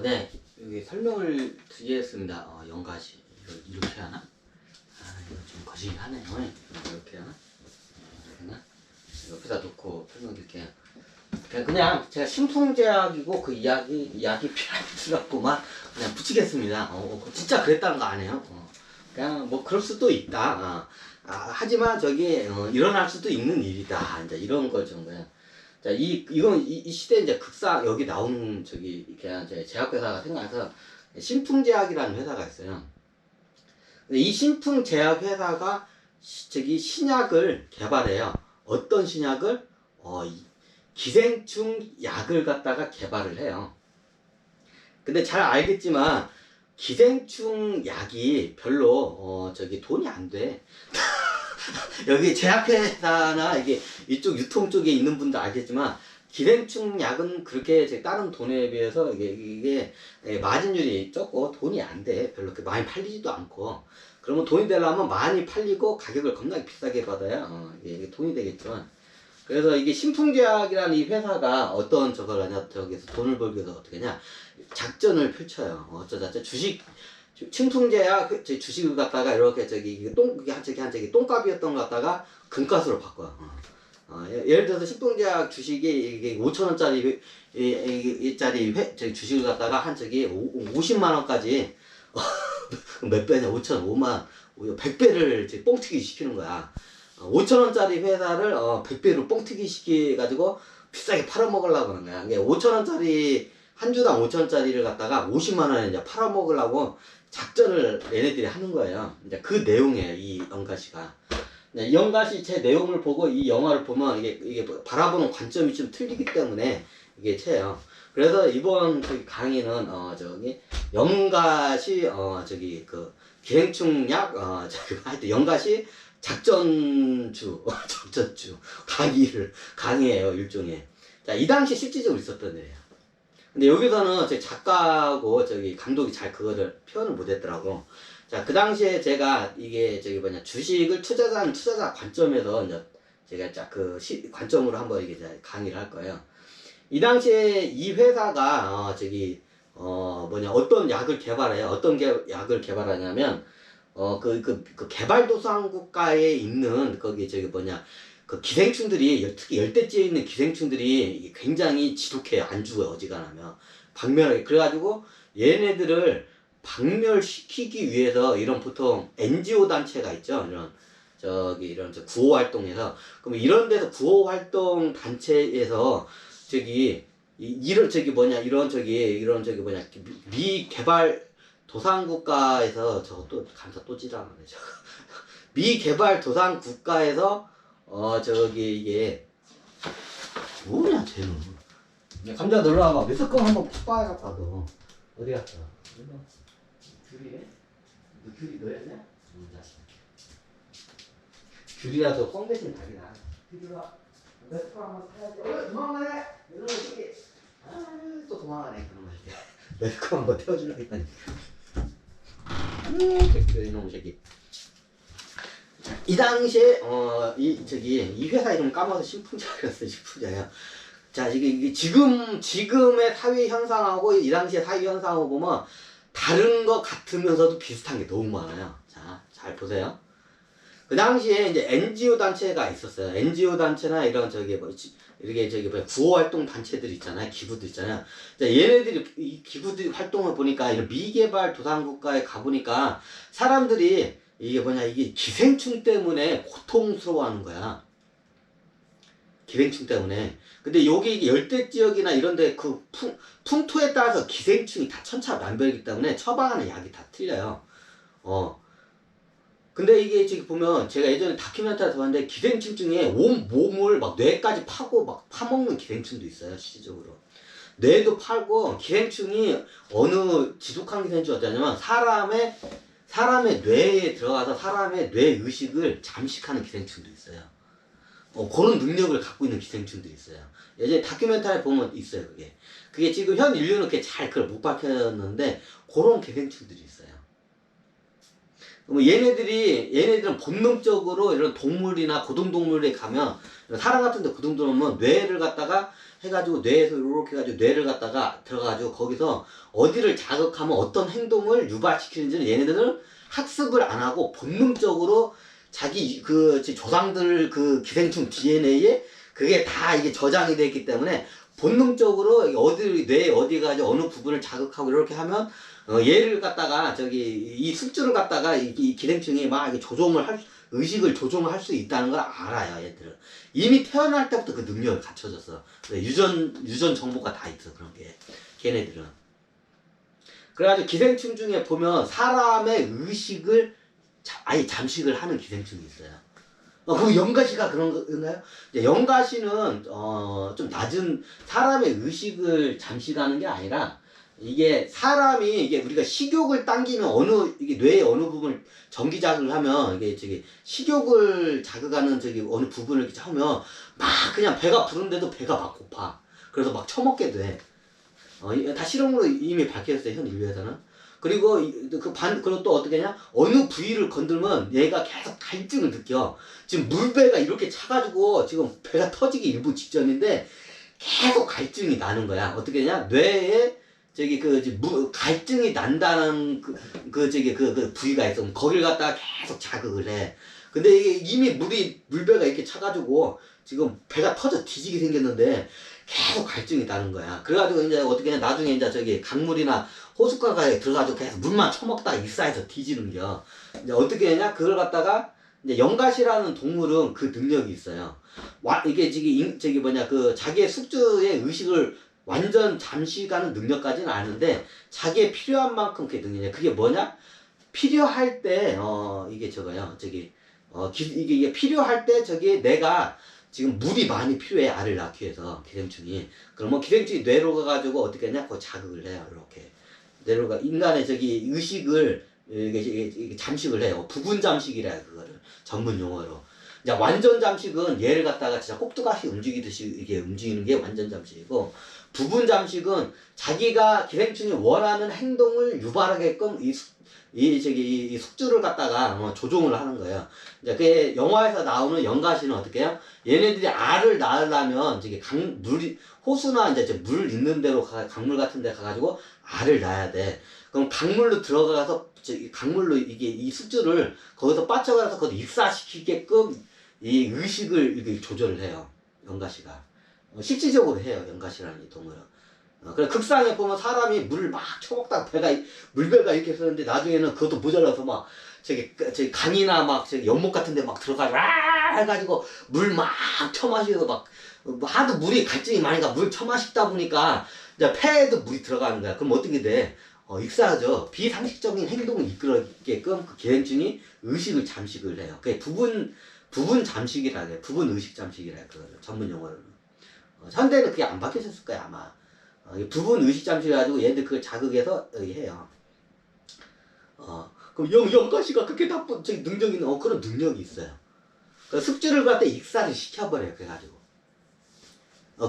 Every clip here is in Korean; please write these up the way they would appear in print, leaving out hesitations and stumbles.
네, 여기 설명을 드리겠습니다. 연가시 이렇게 하나? 이거 좀 거시기하네요. 이렇게 하나? 하나? 옆에다 놓고 설명드릴게요. 그냥 제가 신풍제약이고 그 약이 필요해갖고만 그냥 붙이겠습니다. 진짜 그랬다는 거 아니에요? 그냥 뭐 그럴 수도 있다. 하지만 저기 일어날 수도 있는 일이다. 이제 이런 걸 정도야. 자, 이 시대에 이제 여기 나오는 저기 그냥 제약회사가 생각해서 신풍제약이라는 회사가 있어요. 근데 이 신풍제약회사가 저기 신약을 개발해요. 어떤 신약을? 기생충 약을 갖다가 개발을 해요. 근데 잘 알겠지만 기생충 약이 별로 저기 돈이 안 돼. 여기 제약회사나 이쪽 유통 쪽에 있는 분도 알겠지만 기생충 약은 그렇게 다른 돈에 비해서 이게 마진율이 적고 돈이 안 돼. 별로 그렇게 많이 팔리지도 않고. 그러면 돈이 되려면 많이 팔리고 가격을 겁나게 비싸게 받아야 이게 돈이 되겠죠. 그래서 이게 신풍제약이라는 이 회사가 어떤 저걸 하냐, 저기서 돈을 벌기 위해서 어떻게 하냐, 작전을 펼쳐요. 어쩌다 신풍제약 주식을 갖다가 이렇게 저기 똥값이었던 거 갖다가 금값으로 바꿔요. 예를 들어서 신풍제약 주식이 이게 5,000원짜리 주식을 갖다가 한 50만 원까지 몇 배냐, 5천, 5만, 100배를 뻥튀기 시키는 거야. 5,000원짜리 회사를 100배로 뻥튀기 시켜가지고 비싸게 팔아먹으려고 하는 거야. 5,000원짜리, 한 주당 5,000원짜리를 갖다가 50만 원에 이제 팔아먹으려고 작전을 얘네들이 하는 거예요. 이제 그 내용이에요, 이 연가시가. 이 연가시 제 내용을 보고 이 영화를 보면 이게 바라보는 관점이 좀 틀리기 때문에 이게 채요. 그래서 이번 강의는 연가시 기생충약 하여튼 연가시 작전주 강의예요, 일종의. 자, 이 당시 실질적으로 있었던 일이에요. 근데 여기서는 제 작가하고 감독이 잘 그거를 표현을 못했더라고. 자, 그 당시에 제가 이게 주식을 투자자 관점에서 이제 제가 관점으로 한번 이게 강의를 할 거예요. 이 당시에 이 회사가 어떤 약을 개발해요. 어떤 약을 개발하냐면 그 개발도상국가에 있는 그 기생충들이, 특히 열대지에 있는 기생충들이 굉장히 지독해요. 안 죽어요, 어지간하면. 박멸하게. 그래가지고 얘네들을 박멸시키기 위해서 이런 보통 NGO 단체가 있죠. 이런 구호활동에서. 그럼 이런 데서 구호활동 단체에서 미개발 도상국가에서 감사 또 지랄하네, 미개발 도상국가에서 이게 뭐냐 쟤는. 감자 놀러와봐. 매스컴 한번 푹 빠야겠다. 너 어디 갔어? 귤이래? 너 귤이 너였냐? 귤이라도 뻥 대신 닭이다. 귤이라 매스컴 한번 타야지. 도망가네. 이놈의 새끼. 또 도망가네, 그놈의 새끼. 매스컴 한번 태워주려고 했더니 이놈의 새끼. 이 당시에 이 회사 이름 까먹어서 신풍제약이었어요. 신풍제약. 자, 이게 지금의 사회 현상하고 이 당시의 사회 현상하고 보면 다른 것 같으면서도 비슷한 게 너무 많아요. 자, 잘 보세요. 그 당시에 이제 NGO 단체가 있었어요. NGO 단체나 이런 구호활동 단체들 있잖아요. 기부들 있잖아요. 자, 얘네들이 이 기부들 활동을 보니까 이런 미개발 도상국가에 가보니까 사람들이 이게 기생충 때문에 고통스러워하는 거야. 기생충 때문에. 근데 여기 열대지역이나 이런데 풍토에 따라서 기생충이 다 천차만별이기 때문에 처방하는 약이 다 틀려요. 근데 이게 보면 제가 예전에 다큐멘터리에서 봤는데 기생충 중에 온 몸을 막 뇌까지 파고 막 파먹는 기생충도 있어요, 실질적으로. 뇌도 팔고, 기생충이 어느 지독한 기생충이 어떠냐면 사람의 뇌에 들어가서 사람의 뇌 의식을 잠식하는 기생충도 있어요. 그런 능력을 갖고 있는 기생충들이 있어요. 예전에 다큐멘터리 보면 있어요, 그게. 그게 지금 현 인류는 그렇게 잘 그걸 못 밝혔는데, 그런 기생충들이 있어요. 얘네들은 본능적으로 이런 동물이나 고등동물에 가면, 사람 같은 데 고등동물은 뇌를 갖다가 해가지고 뇌에서 이렇게 해가지고 뇌를 갖다가 들어가가지고 거기서 어디를 자극하면 어떤 행동을 유발시키는지는 얘네들은 학습을 안 하고 본능적으로 자기 그 조상들 그 기생충 DNA에 그게 다 이게 저장이 되어 있기 때문에 본능적으로 어디 뇌 어디 가지고 어느 부분을 자극하고 이렇게 하면 얘를 갖다가 저기 이 숙주를 갖다가 이 기생충이 막 이게 조종을 할 의식을 조종을 할 수 있다는 걸 알아요. 얘들은 이미 태어날 때부터 그 능력을 갖춰졌어. 유전 정보가 다 있어. 그런 게 걔네들은. 그래가지고 기생충 중에 보면 사람의 의식을 아예 잠식을 하는 기생충이 있어요. 그 영가시가 그런 건가요? 영가시는 좀 낮은 사람의 의식을 잠식하는 게 아니라 이게 사람이 이게 우리가 식욕을 당기면 이게 뇌의 어느 부분을 전기 자극을 하면 이게 저기 식욕을 자극하는 저기 어느 부분을 이렇게 하면 막 그냥 배가 부른데도 배가 막 고파. 그래서 막 처먹게 돼. 다 실험으로 이미 밝혀졌어요, 현 인류에서는. 그리고 그리고 또 어떻게 하냐? 어느 부위를 건들면 얘가 계속 갈증을 느껴. 지금 물배가 이렇게 차가지고 지금 배가 터지기 일부 직전인데 계속 갈증이 나는 거야. 어떻게 하냐? 뇌에 저기 갈증이 난다는 그 부위가 있어. 거길 갖다가 계속 자극을 해. 근데 이게 이미 물배가 이렇게 차가지고 지금 배가 터져 뒤지게 생겼는데 계속 갈증이 나는 거야. 그래가지고 이제 어떻게 해 나중에 이제 저기 강물이나 호숫가에 들어가지고 계속 물만 처먹다가 익사해서 뒤지는겨. 이제 어떻게 했냐? 그걸 갖다가 이제 영가시라는 동물은 그 능력이 있어요. 이게 저기 뭐냐 자기의 숙주의 의식을 완전 잠식하는 능력까지는 아는데 자기의 필요한 만큼 그게 능력이야. 그게 뭐냐? 필요할 때 이게 저거요. 이게 필요할 때 저기 내가 지금 물이 많이 필요해. 알을 낳기 위해서 기생충이. 그러면 기생충이 뇌로 가가지고 어떻게 하냐? 그거 자극을 해요. 이렇게 뇌로가 인간의 저기 의식을 이게 잠식을 해요. 부분 잠식이라 그거를 전문 용어로. 이제 완전 잠식은 얘를 갖다가 진짜 꼭두가시 움직이듯이 이게 움직이는 게 완전 잠식이고, 부분 잠식은 자기가 기생충이 원하는 행동을 유발하게끔 이 숙주를 갖다가 조종을 하는 거예요. 이제 그 영화에서 나오는 영가시는 어떻게 해요? 얘네들이 알을 낳으려면 저기 호수나 이제 물 있는 데로 강물 같은 데 가가지고 알을 낳아야 돼. 그럼 강물로 들어가서 강물로 이 숙주를 거기서 빠져가서 거기서 익사시키게끔 이 의식을 이렇게 조절을 해요. 영가시가. 실질적으로 해요. 영가시라는 이 동물은. 그래 극상에 보면 사람이 물을 막 처먹다가 물배가 이렇게 쓰는데 나중에는 그것도 모자라서 막 저기 강이나 막 저기 연못 같은 데 막 들어가서 해가지고 물 막 처마시고 막 하도 물이 갈증이 많으니까 물 처마시다 보니까 이제 폐에도 물이 들어가는 거야. 그럼 어떻게 돼? 익사하죠. 비상식적인 행동을 이끌게끔 그 기생충이 의식을 잠식을 해요. 그게 부분 잠식이라 해요. 부분 의식 잠식이라 해요. 그거를 전문 용어로는. 현대는 그게 안 바뀌었을 거야 아마. 부분 의식 잠식해가지고 얘들 그걸 자극해서 해요. 그럼 영가시가 그렇게 나쁜 능력이 있는 그런 능력이 있어요. 그 숙주를 갖다 익사를 시켜버려요. 그래가지고.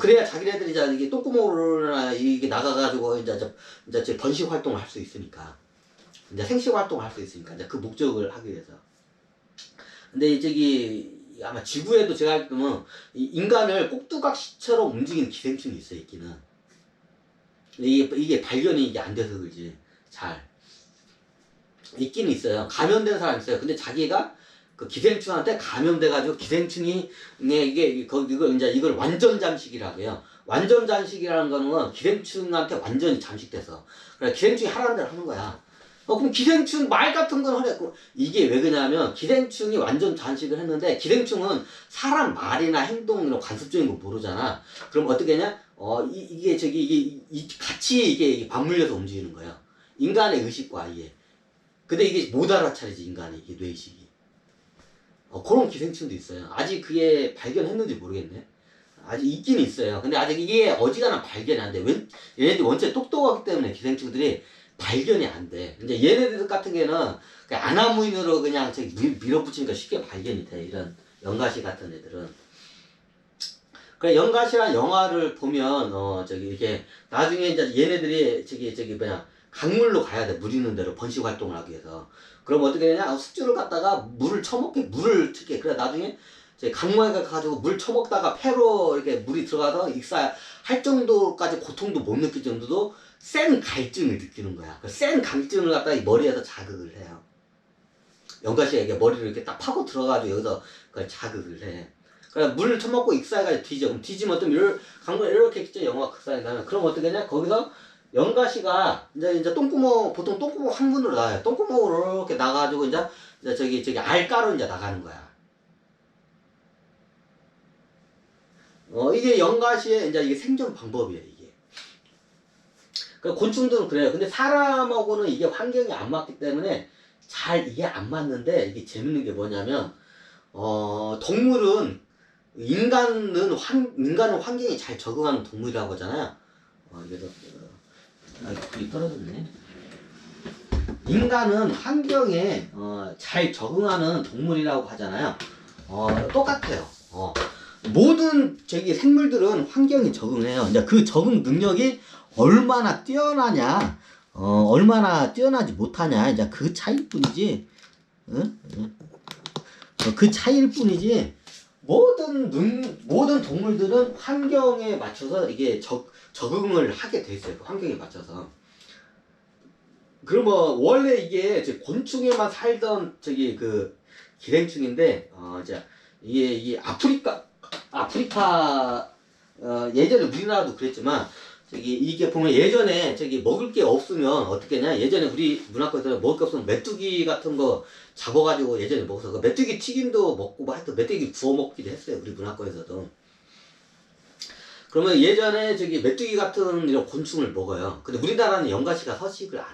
그래야 자기네들이 이게 똥구멍으로나 이게 나가가지고 이제 번식 활동을 할 수 있으니까. 이제 생식 활동을 할 수 있으니까. 이제 그 목적을 하기 위해서. 근데 아마 지구에도 제가 알 때면 인간을 꼭두각시처럼 움직이는 기생충이 있어요. 있기는. 이게 발견이 이게 안 돼서 그러지. 잘. 있기는 있어요. 감염된 사람이 있어요. 근데 자기가 그 기생충한테 감염돼가지고 기생충이 이걸 완전 잠식이라고 해요. 완전 잠식이라는 거는 기생충한테 완전히 잠식돼서. 그래 기생충이 하라는 대로 하는 거야. 그럼 기생충 말 같은 건 하래. 이게 왜 그러냐면 기생충이 완전 잠식을 했는데 기생충은 사람 말이나 행동이나 관습적인 거 모르잖아. 그럼 어떻게 하냐? 같이 이게 맞물려서 움직이는 거야. 인간의 의식과 아예. 근데 이게 못 알아차리지 인간의 이게 뇌의식이. 그런 기생충도 있어요. 아직 그게 발견했는지 모르겠네. 아직 있긴 있어요. 근데 아직 이게 어지간한 발견이 안 돼. 얘네들이 원체 똑똑하기 때문에 기생충들이 발견이 안 돼. 이제 얘네들 같은 경우는 아나무인으로 그냥 밀어붙이니까 쉽게 발견이 돼. 이런 영가시 같은 애들은. 그래 영가시란 영화를 보면 이렇게 나중에 이제 얘네들이 강물로 가야 돼. 물 있는 데로 번식 활동을 하기 위해서. 그럼 어떻게 되냐? 숙주를 갖다가 물을 처먹게 물을 특히 그래 나중에 저희 강모에 가가지고 물 처먹다가 폐로 이렇게 물이 들어가서 익사할 정도까지 고통도 못 느낄 정도도 센 갈증을 느끼는 거야. 그 센 갈증을 갖다가 이 머리에서 자극을 해요. 연가시가 이게 머리를 이렇게 딱 파고 들어가지고 여기서 그걸 자극을 해. 그러니까 물 처먹고 익사해가지고 뒤져. 그럼 뒤지면 어떤 강모에 이렇게 있죠. 영화 극사에 나면. 그럼 어떻게 하냐? 거기서 연가시가 이제 똥구멍, 보통 똥구멍 항문으로 나와요. 똥구멍으로 이렇게 나가지고 이제 저기 알가로 이제 나가는 거야. 이게 연가시의 이제 이게 생존 방법이에요, 이게. 그 곤충들은 그래요. 근데 사람하고는 이게 환경이 안 맞기 때문에 잘 이게 안 맞는데, 이게 재밌는 게 뭐냐면, 동물은, 인간은 환경에 잘 적응하는 동물이라고 하잖아요. 이래서, 불이 떨어졌네. 인간은 환경에, 잘 적응하는 동물이라고 하잖아요. 똑같아요. 모든 생물들은 환경에 적응해요. 이제 그 적응 능력이 얼마나 뛰어나냐, 얼마나 뛰어나지 못하냐, 이제 그 차이일 뿐이지, 그 차이일 뿐이지, 모든 동물들은 환경에 맞춰서 이게 적응을 하게 돼 있어요. 그 환경에 맞춰서. 그러면 원래 이게 곤충에만 살던 그 기생충인데, 이게 아프리카 예전에 우리나라도 그랬지만 이게 보면 예전에 먹을 게 없으면 어떻게 했냐, 예전에 우리 문화권에서 먹을 게 없으면 메뚜기 같은 거 잡아가지고 예전에 먹어서 그 메뚜기 튀김도 먹고 뭐 하여튼 메뚜기 구워 먹기도 했어요, 우리 문화권에서도. 그러면 예전에 메뚜기 같은 이런 곤충을 먹어요. 근데 우리나라는 연가시가 서식을 안